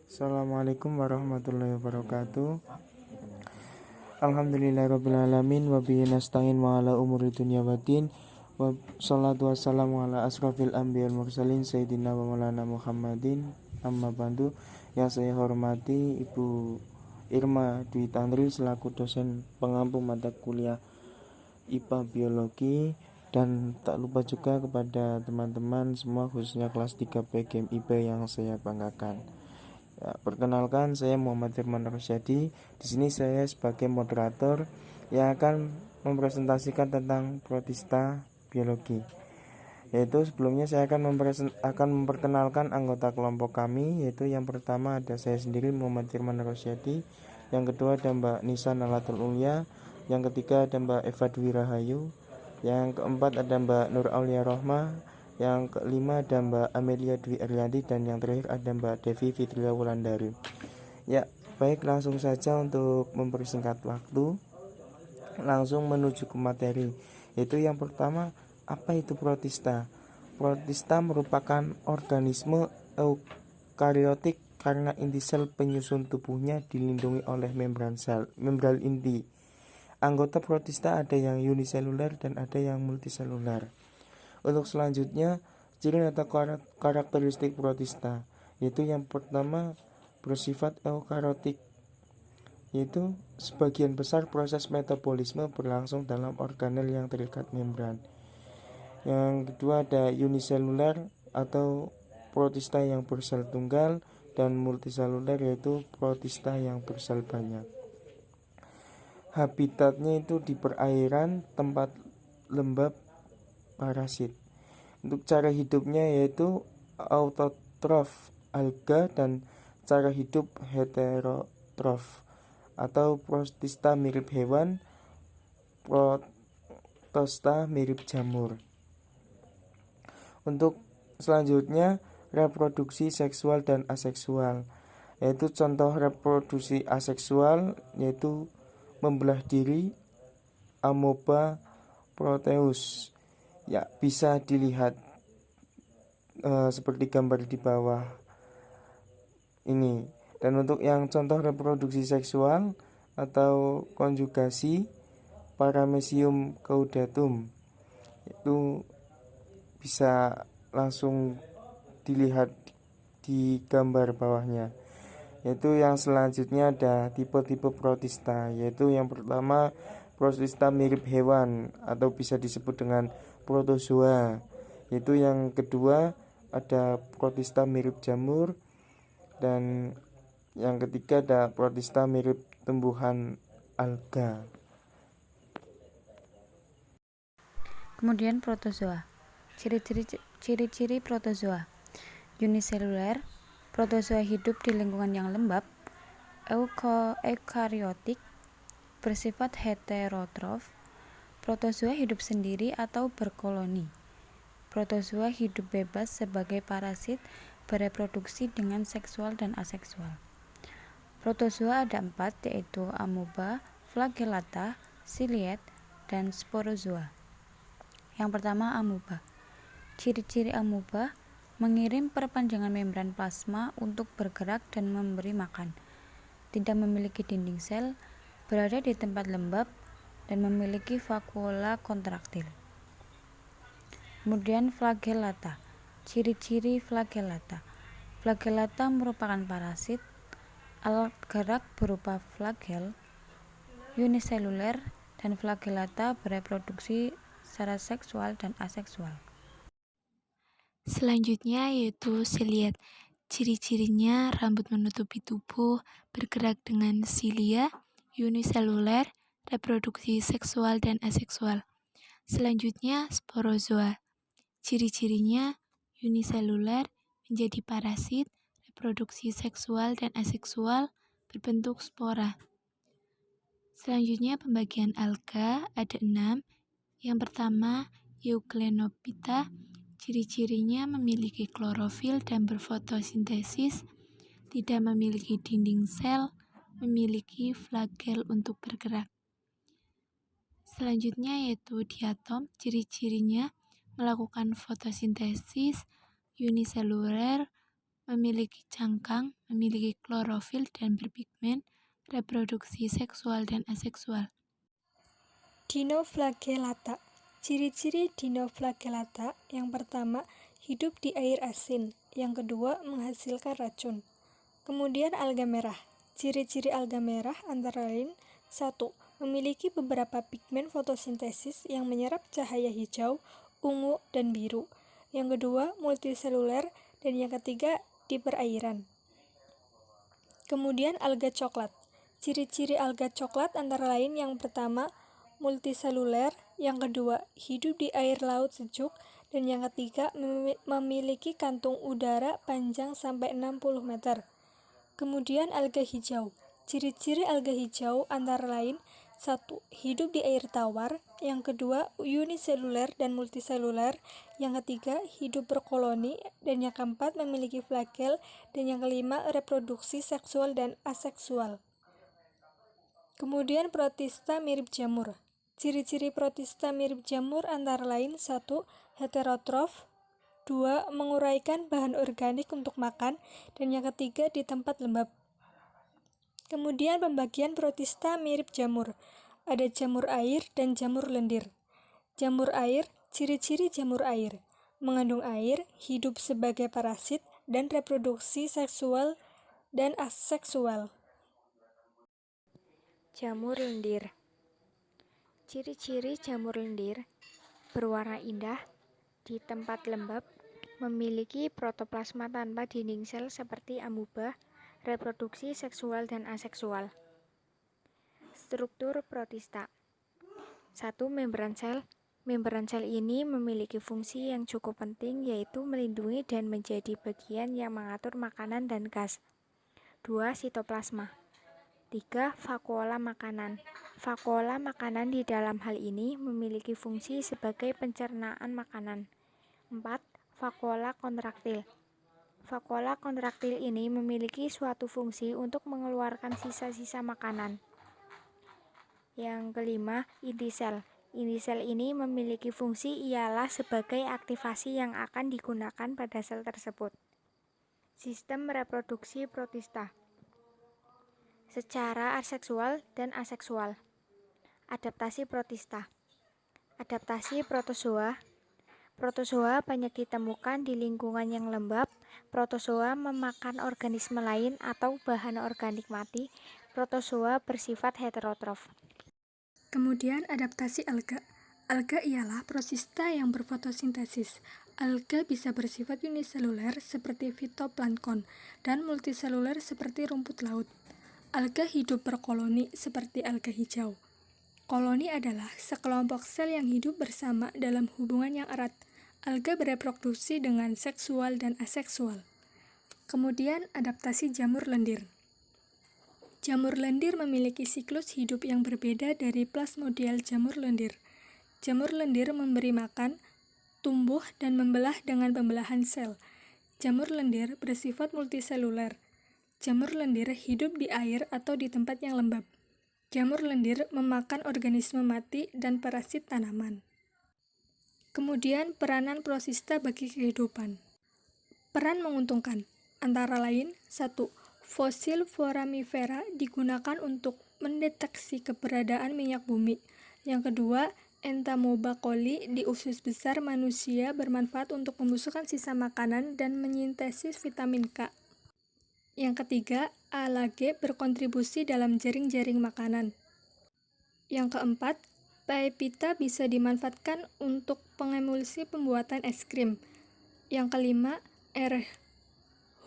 Assalamualaikum warahmatullahi wabarakatuh. Alhamdulillahirrabbilalamin. Wabihi nasta'in wa ala umuri dunya waddin. Wassalatu wassalamu ala asrafil anbiya wal mursalin Sayyidina wa maulana Muhammadin. Amma ba'du. Yang saya hormati Ibu Irma Dwi Tanril selaku dosen pengampu mata kuliah IPA Biologi. Dan tak lupa juga kepada teman-teman semua khususnya kelas 3 PGM IP yang saya banggakan. Ya, perkenalkan, saya Muhammad Firman Rosyadi. Di sini saya sebagai moderator yang akan mempresentasikan tentang protista biologi. Yaitu sebelumnya saya akan memperkenalkan anggota kelompok kami, yaitu yang pertama ada saya sendiri Muhammad Firman Rosyadi, yang kedua ada Mbak Nisa Nalatul Ulya, yang ketiga ada Mbak Eva Dwi Rahayu, yang keempat ada Mbak Nur Aulia Rohmah, yang kelima ada Mbak Amelia Dwi Erlianti, dan yang terakhir ada Mbak Devi Fitria Wulandari. Ya, baik, langsung saja untuk mempersingkat waktu, langsung menuju ke materi. Yaitu yang pertama, apa itu protista? Protista merupakan organisme eukariotik karena inti sel penyusun tubuhnya dilindungi oleh membran inti. Anggota protista ada yang uniseluler dan ada yang multiseluler. Untuk selanjutnya, ciri atau karakteristik protista, yaitu yang pertama bersifat eukariotik, yaitu sebagian besar proses metabolisme berlangsung dalam organel yang terikat membran. Yang kedua ada uniseluler atau protista yang bersel tunggal, dan multiseluler yaitu protista yang bersel banyak. Habitatnya itu di perairan, tempat lembab, parasit. Untuk cara hidupnya yaitu autotrof alga dan cara hidup heterotrof atau protista mirip hewan, protista mirip jamur. Untuk selanjutnya reproduksi seksual dan aseksual, yaitu contoh reproduksi aseksual yaitu membelah diri, amoeba, proteus. Ya, bisa dilihat seperti gambar di bawah ini. Dan untuk yang contoh reproduksi seksual atau konjugasi, Paramecium caudatum, itu bisa langsung dilihat di gambar bawahnya. Yaitu yang selanjutnya ada tipe-tipe protista, yaitu yang pertama protista mirip hewan atau bisa disebut dengan protozoa. Yaitu yang kedua ada protista mirip jamur, dan yang ketiga ada protista mirip tumbuhan alga. Kemudian protozoa. Ciri-ciri protozoa. Uniseluler, protozoa hidup di lingkungan yang lembab. Eukariotik, bersifat heterotrof. Protozoa hidup sendiri atau berkoloni. Protozoa hidup bebas sebagai parasit, bereproduksi dengan seksual dan aseksual. Protozoa ada 4, yaitu amoeba, flagellata, ciliate, dan sporozoa. Yang pertama, amoeba. Ciri-ciri amoeba: mengirim perpanjangan membran plasma untuk bergerak dan memberi makan, tidak memiliki dinding sel, berada di tempat lembab, dan memiliki vakuola kontraktil. Kemudian flagellata. Ciri-ciri flagellata. Flagellata merupakan parasit, alat gerak berupa flagel, uniseluler, dan flagellata bereproduksi secara seksual dan aseksual. Selanjutnya yaitu ciliate. Ciri-cirinya rambut menutupi tubuh, bergerak dengan silia, uniseluler, reproduksi seksual dan aseksual. Selanjutnya sporozoa. Ciri-cirinya uniseluler, menjadi parasit, reproduksi seksual dan aseksual, berbentuk spora. Selanjutnya pembagian alga ada 6. Yang pertama Euglenopitta. Ciri-cirinya memiliki klorofil dan berfotosintesis, tidak memiliki dinding sel, memiliki flagel untuk bergerak. Selanjutnya yaitu diatom. Ciri-cirinya melakukan fotosintesis, uniseluler, memiliki cangkang, memiliki klorofil dan berpigmen, reproduksi seksual dan aseksual. Dinoflagellata. Ciri-ciri Dinoflagellata yang pertama, hidup di air asin. Yang kedua, menghasilkan racun. Kemudian alga merah. Ciri-ciri alga merah antara lain 1. Memiliki beberapa pigmen fotosintesis yang menyerap cahaya hijau, ungu, dan biru. Yang kedua, multiseluler. Dan yang ketiga, di perairan. Kemudian alga coklat. Ciri-ciri alga coklat antara lain yang pertama, multiseluler, yang kedua, hidup di air laut sejuk, dan yang ketiga, memiliki kantung udara panjang sampai 60 meter. Kemudian alga hijau. Ciri-ciri alga hijau antara lain 1. Hidup di air tawar, yang kedua, uniseluler dan multiseluler, yang ketiga, hidup berkoloni, dan yang keempat, memiliki flagel, dan yang kelima, reproduksi seksual dan aseksual. Kemudian protista mirip jamur. Ciri-ciri protista mirip jamur antara lain 1. Heterotrof, 2. Menguraikan bahan organik untuk makan, dan yang ketiga di tempat lembab. Kemudian pembagian protista mirip jamur. Ada jamur air dan jamur lendir. Jamur air, ciri-ciri jamur air. Mengandung air, hidup sebagai parasit, dan reproduksi seksual dan aseksual. Jamur lendir. Ciri-ciri jamur lendir berwarna indah, di tempat lembab, memiliki protoplasma tanpa dinding sel seperti amuba, reproduksi seksual dan aseksual. Struktur protista. 1. Membran sel. Membran sel ini memiliki fungsi yang cukup penting, yaitu melindungi dan menjadi bagian yang mengatur makanan dan gas. 2. Sitoplasma. 3. Vakuola makanan. Vakuola makanan di dalam hal ini memiliki fungsi sebagai pencernaan makanan. 4. Vakuola kontraktil. Vakuola kontraktil ini memiliki suatu fungsi untuk mengeluarkan sisa-sisa makanan. Yang kelima, inti sel. Inti sel ini memiliki fungsi ialah sebagai aktivasi yang akan digunakan pada sel tersebut. Sistem reproduksi protista. Secara aseksual dan aseksual. Adaptasi protista. Adaptasi protozoa. Protozoa banyak ditemukan di lingkungan yang lembab. Protozoa memakan organisme lain atau bahan organik mati. Protozoa bersifat heterotrof. Kemudian adaptasi alga. Alga ialah protista yang berfotosintesis. Alga bisa bersifat uniseluler seperti fitoplankton dan multiseluler seperti rumput laut. Alga hidup berkoloni seperti alga hijau. Koloni adalah sekelompok sel yang hidup bersama dalam hubungan yang erat. Alga bereproduksi dengan seksual dan aseksual. Kemudian adaptasi jamur lendir. Jamur lendir memiliki siklus hidup yang berbeda dari plasmodial jamur lendir. Jamur lendir memberi makan, tumbuh, dan membelah dengan pembelahan sel. Jamur lendir bersifat multiseluler. Jamur lendir hidup di air atau di tempat yang lembab. Jamur lendir memakan organisme mati dan parasit tanaman. Kemudian peranan protista bagi kehidupan. Peran menguntungkan, antara lain 1. Fosil foramifera digunakan untuk mendeteksi keberadaan minyak bumi. Yang kedua, Entamoeba coli di usus besar manusia bermanfaat untuk membusukkan sisa makanan dan menyintesis vitamin K. Yang ketiga, algae berkontribusi dalam jaring-jaring makanan. Yang keempat, Paephyta bisa dimanfaatkan untuk pengemulsi pembuatan es krim. Yang kelima,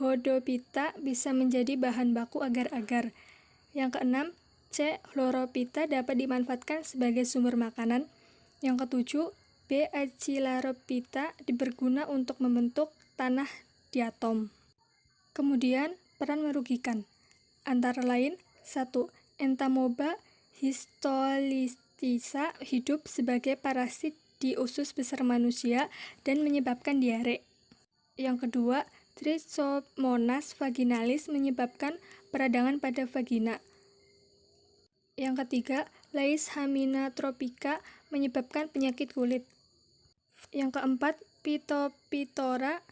Rhodophyta bisa menjadi bahan baku agar-agar. Yang keenam, C. Chlorophyta dapat dimanfaatkan sebagai sumber makanan. Yang ketujuh, B. Achylarophyta berguna untuk membentuk tanah diatom. Kemudian, peran merugikan, antara lain 1. Entamoeba histolistisa hidup sebagai parasit di usus besar manusia dan menyebabkan diare. Yang kedua, Trichomonas vaginalis menyebabkan peradangan pada vagina. Yang ketiga, Leishmania tropica menyebabkan penyakit kulit. Yang keempat, Phytophthora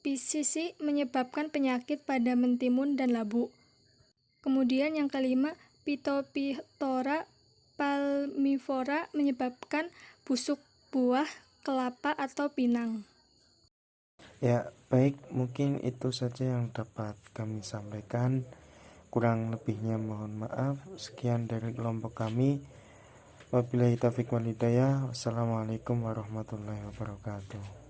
piscisi menyebabkan penyakit pada mentimun dan labu. Kemudian yang kelima, Phytophthora palmivora menyebabkan busuk buah kelapa atau pinang. Ya, baik, mungkin itu saja yang dapat kami sampaikan. Kurang lebihnya mohon maaf. Sekian dari kelompok kami. Wabillahi taufiq wal hidayah. Wassalamualaikum warahmatullahi wabarakatuh.